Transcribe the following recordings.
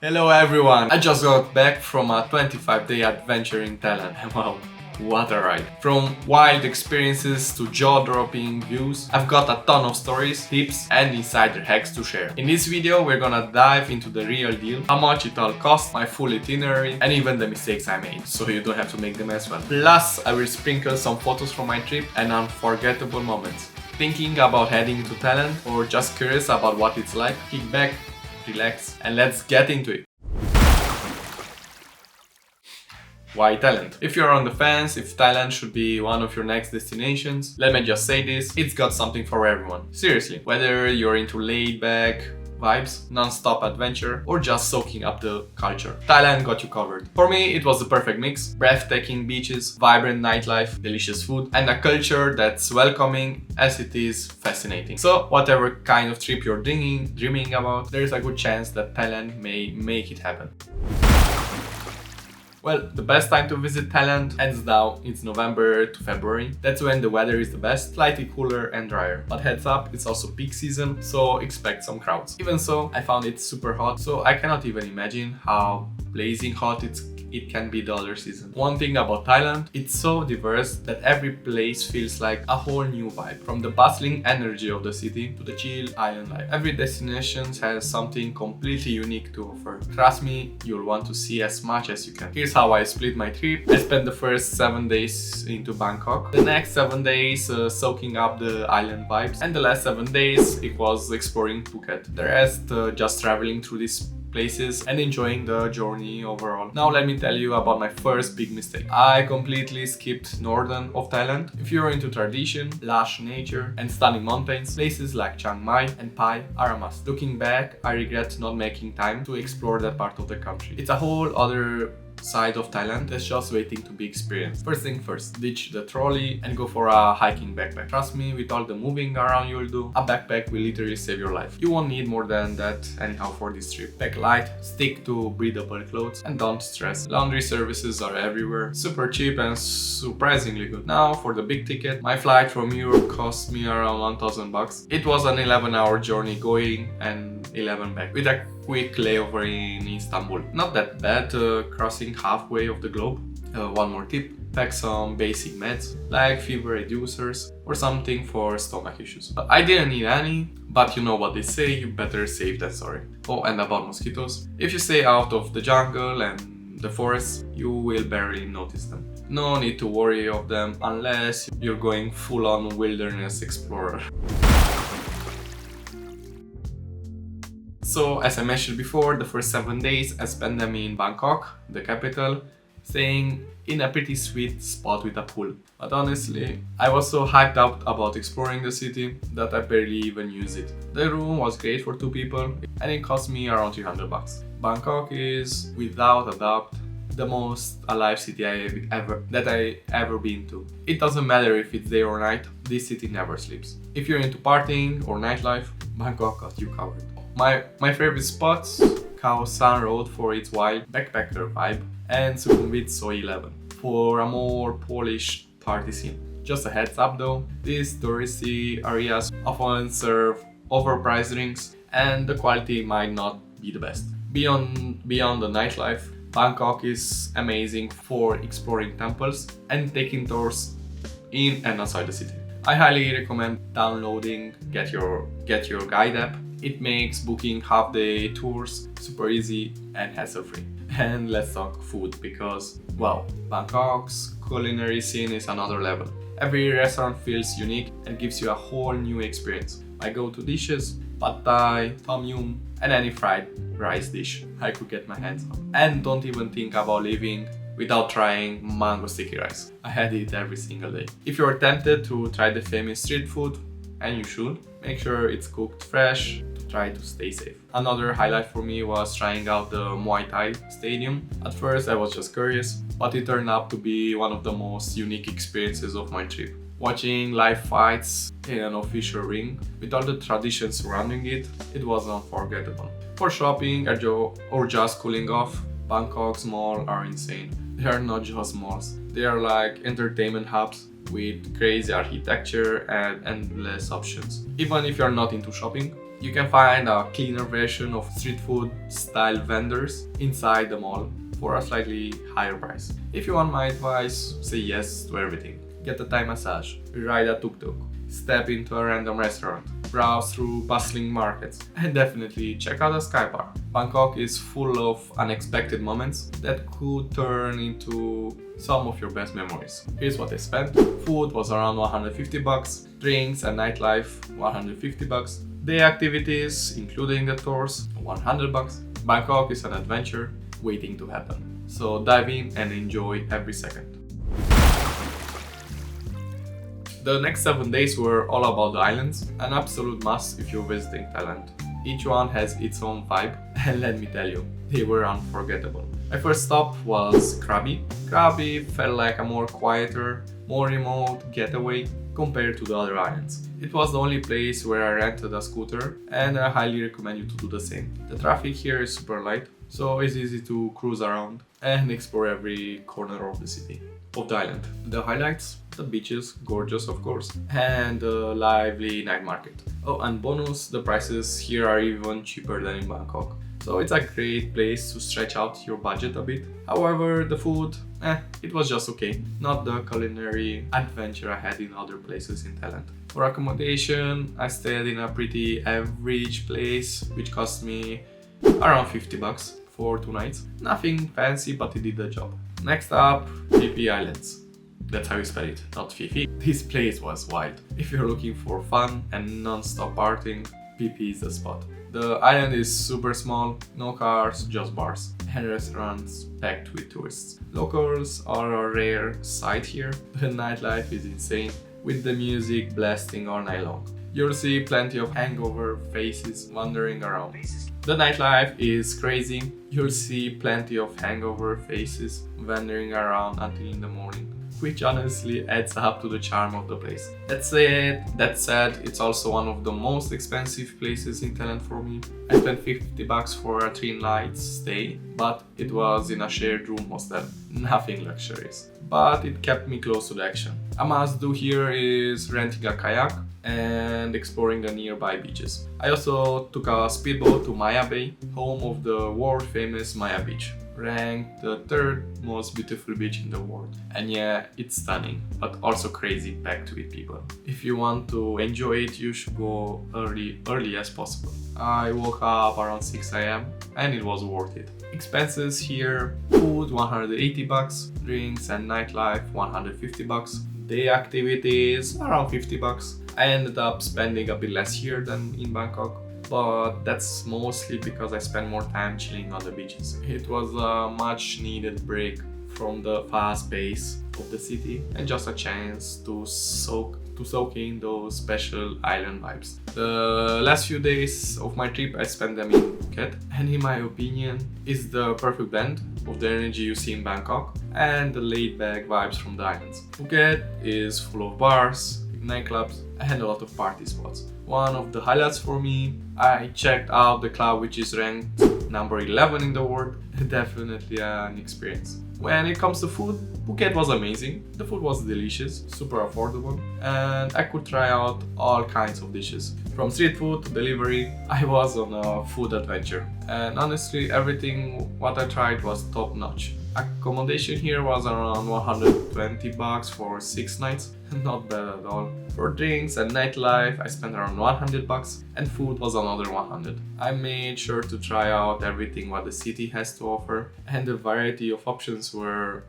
Hello everyone! I just got back from a 25-day adventure in Thailand. Wow, what a ride! From wild experiences to jaw-dropping views, I've got a ton of stories, tips and insider hacks to share. In this video we're gonna dive into the real deal, how much it all cost, my full itinerary and even the mistakes I made, so you don't have to make them as well. Plus I will sprinkle some photos from my trip and unforgettable moments. Thinking about heading to Thailand or just curious about what it's like? Kick back, relax and let's get into it. Why Thailand? If you're on the fence, if Thailand should be one of your next destinations, let me just say this, it's got something for everyone. Seriously, whether you're into laid-back vibes, non-stop adventure, or just soaking up the culture, Thailand got you covered. For me, it was the perfect mix. Breathtaking beaches, vibrant nightlife, delicious food, and a culture that's welcoming as it is fascinating. So, whatever kind of trip you're dreaming about, there's a good chance that Thailand may make it happen. Well, the best time to visit Thailand, hands down, it's November to February. That's when the weather is the best, slightly cooler and drier. But heads up, it's also peak season, so expect some crowds. Even so, I found it super hot, so I cannot even imagine how blazing hot it can be the other season. One thing about Thailand, it's so diverse that every place feels like a whole new vibe. From the bustling energy of the city to the chill island life. Every destination has something completely unique to offer. Trust me, you'll want to see as much as you can. Here's how I split my trip. I spent the first 7 days into Bangkok, the next 7 days soaking up the island vibes, and the last 7 days it was exploring Phuket. The rest just traveling through these places and enjoying the journey overall. Now let me tell you about my first big mistake. I completely skipped northern of Thailand. If you're into tradition, lush nature and stunning mountains, places like Chiang Mai and Pai are a must. Looking back, I regret not making time to explore that part of the country. It's a whole other side of Thailand that's just waiting to be experienced. First thing first, ditch the trolley and go for a hiking backpack. Trust me, with all the moving around you'll do, a backpack will literally save your life. You won't need more than that anyhow for this trip. Pack light, stick to breathable clothes and don't stress. Laundry services are everywhere, super cheap and surprisingly good. Now for the big ticket, my flight from Europe cost me around 1,000 bucks. It was an 11-hour journey going and 11 back with a quick layover in Istanbul. Not that bad, crossing halfway of the globe. One more tip, pack some basic meds like fever reducers or something for stomach issues. I didn't need any, but you know what they say, you better save that story. Oh, and about mosquitoes, if you stay out of the jungle and the forest, you will barely notice them. No need to worry of them unless you're going full-on wilderness explorer. So, as I mentioned before, the first 7 days I spent them in Bangkok, the capital, staying in a pretty sweet spot with a pool. But honestly, I was so hyped up about exploring the city that I barely even used it. The room was great for 2 people and it cost me around 300 bucks. Bangkok is, without a doubt, the most alive city I ever been to. It doesn't matter if it's day or night, this city never sleeps. If you're into partying or nightlife, Bangkok got you covered. My favorite spots, Khao San Road for its wild backpacker vibe and Sukhumvit So 11 for a more polished party scene. Just a heads up though, these touristy areas often serve overpriced drinks and the quality might not be the best. Beyond the nightlife, Bangkok is amazing for exploring temples and taking tours in and outside the city. I highly recommend downloading Get Your Guide app. It makes booking half-day tours super easy and hassle-free. And let's talk food because, well, Bangkok's culinary scene is another level. Every restaurant feels unique and gives you a whole new experience. My go-to dishes, pad thai, tom yum, and any fried rice dish I could get my hands on. And don't even think about leaving without trying mango sticky rice. I had it every single day. If you're tempted to try the famous street food, and you should, make sure it's cooked fresh to try to stay safe. Another highlight for me was trying out the Muay Thai stadium. At first I was just curious, but it turned out to be one of the most unique experiences of my trip. Watching live fights in an official ring, with all the traditions surrounding it, it was unforgettable. For shopping or just cooling off, Bangkok's malls are insane. They are not just malls, they are like entertainment hubs with crazy architecture and endless options. Even if you're not into shopping, You can find a cleaner version of street food style vendors inside the mall for a slightly higher price. If you want my advice, say yes to everything. Get a Thai massage, ride a tuk-tuk, step into a random restaurant, browse through bustling markets, and definitely check out the sky park. Bangkok is full of unexpected moments that could turn into some of your best memories. Here's what I spent. Food was around 150 bucks, drinks and nightlife 150 bucks, day activities including the tours 100 bucks. Bangkok is an adventure waiting to happen. So dive in and enjoy every second. The next 7 days were all about the islands, an absolute must if you're visiting Thailand. Each one has its own vibe, and let me tell you, they were unforgettable. My first stop was Krabi. Krabi felt like a more quieter, more remote getaway compared to the other islands. It was the only place where I rented a scooter, and I highly recommend you to do the same. The traffic here is super light, so it's easy to cruise around and explore every corner of the city, of the island. The highlights? The beaches, gorgeous of course, and the lively night market. Oh, and bonus, the prices here are even cheaper than in Bangkok. So it's a great place to stretch out your budget a bit. However, the food, it was just okay. Not the culinary adventure I had in other places in Thailand. For accommodation, I stayed in a pretty average place, which cost me around 50 bucks for 2 nights. Nothing fancy, but it did the job. Next up, Phi Islands. That's how you spell it, not Fifi. This place was wild. If you're looking for fun and non-stop partying, Phi is the spot. The island is super small, no cars, just bars and restaurants packed with tourists. Locals are a rare sight here. The nightlife is insane, with the music blasting all night long. You'll see plenty of hangover faces wandering around. The nightlife is crazy. You'll see plenty of hangover faces wandering around until in the morning, which honestly adds up to the charm of the place. That said, it's also one of the most expensive places in Thailand for me. I spent 50 bucks for a 3 nights stay, but it was in a shared room hostel, nothing luxurious. But it kept me close to the action. A must do here is renting a kayak and exploring the nearby beaches. I also took a speedboat to Maya Bay, home of the world famous Maya Beach, ranked the 3rd most beautiful beach in the world. And yeah, it's stunning, but also crazy packed with people. If you want to enjoy it, you should go early as possible. I woke up around 6 AM and it was worth it. Expenses here: food 180 bucks, drinks and nightlife 150 bucks, day activities around 50 bucks. I ended up spending a bit less here than in Bangkok, but that's mostly because I spent more time chilling on the beaches. It was a much needed break from the fast pace of the city and just a chance to soak in those special island vibes. The last few days of my trip I spent them in Phuket, and in my opinion is the perfect blend of the energy you see in Bangkok and the laid-back vibes from the islands. Phuket is full of bars, nightclubs and a lot of party spots. One of the highlights for me, I checked out the club which is ranked number 11 in the world. Definitely an experience. When it comes to food, Phuket was amazing. The food was delicious, super affordable, and I could try out all kinds of dishes. From street food to delivery, I was on a food adventure. And honestly, everything what I tried was top notch. Accommodation here was around 120 bucks for 6 nights, not bad at all. For drinks and nightlife, I spent around 100 bucks, and food was another 100. I made sure to try out everything what the city has to offer, and the variety of options was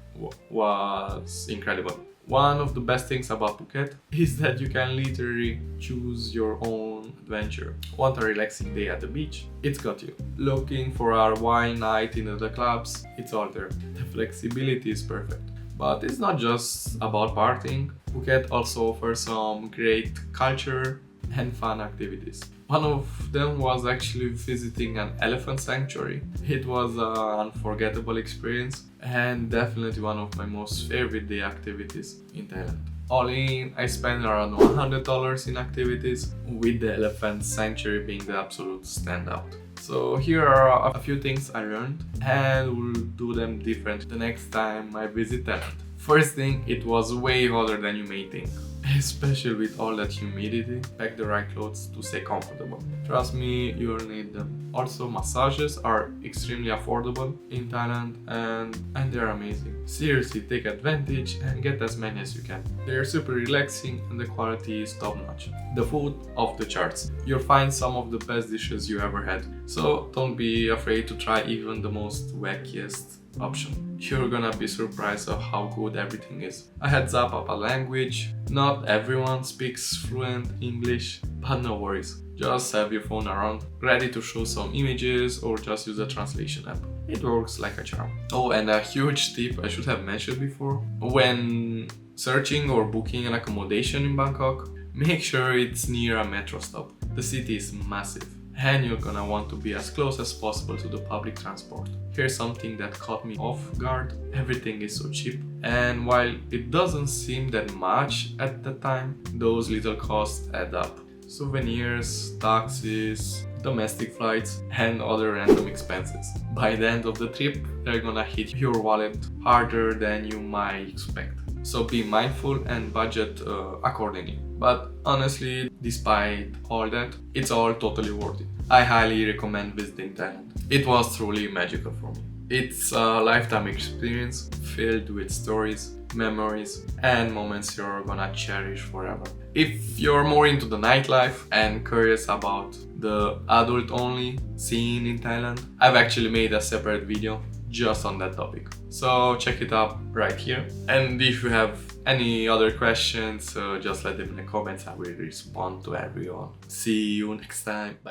incredible. One of the best things about Phuket is that you can literally choose your own adventure. Want a relaxing day at the beach? It's got you. Looking for a wine night in the clubs? It's all there. The flexibility is perfect. But it's not just about partying. Phuket also offers some great culture and fun activities. One of them was actually visiting an elephant sanctuary. It was an unforgettable experience and definitely one of my most favorite day activities in Thailand. All in, I spent around $100 in activities, with the elephant sanctuary being the absolute standout. So here are a few things I learned, and we'll do them different the next time I visit Thailand. First thing, it was way hotter than you may think. especially with all that humidity. Pack the right clothes to stay comfortable. Trust me, you'll need them. Also, massages are extremely affordable in Thailand and they're amazing. Seriously, take advantage and get as many as you can. They're super relaxing and the quality is top notch. The food off the charts. You'll find some of the best dishes you ever had. So don't be afraid to try even the most wackiest option. You're gonna be surprised of how good everything is. A heads up of a language. Not everyone speaks fluent English, but no worries. Just have your phone around, ready to show some images or just use a translation app. It works like a charm. Oh, and a huge tip I should have mentioned before. When searching or booking an accommodation in Bangkok, make sure it's near a metro stop. The city is massive and you're gonna want to be as close as possible to the public transport. Here's something that caught me off guard. Everything is so cheap, and while it doesn't seem that much at the time, those little costs add up. Souvenirs, taxis, domestic flights, and other random expenses. By the end of the trip, they're gonna hit your wallet harder than you might expect. So be mindful and budget accordingly. But honestly, despite all that, it's all totally worth it. I highly recommend visiting Thailand. It was truly magical for me. It's a lifetime experience filled with stories, memories, and moments you're gonna cherish forever. If you're more into the nightlife and curious about the adult-only scene in Thailand, I've actually made a separate video just on that topic. So check it out right here. And if you have any other questions, just let them in the comments. I will respond to everyone. See you next time. Bye.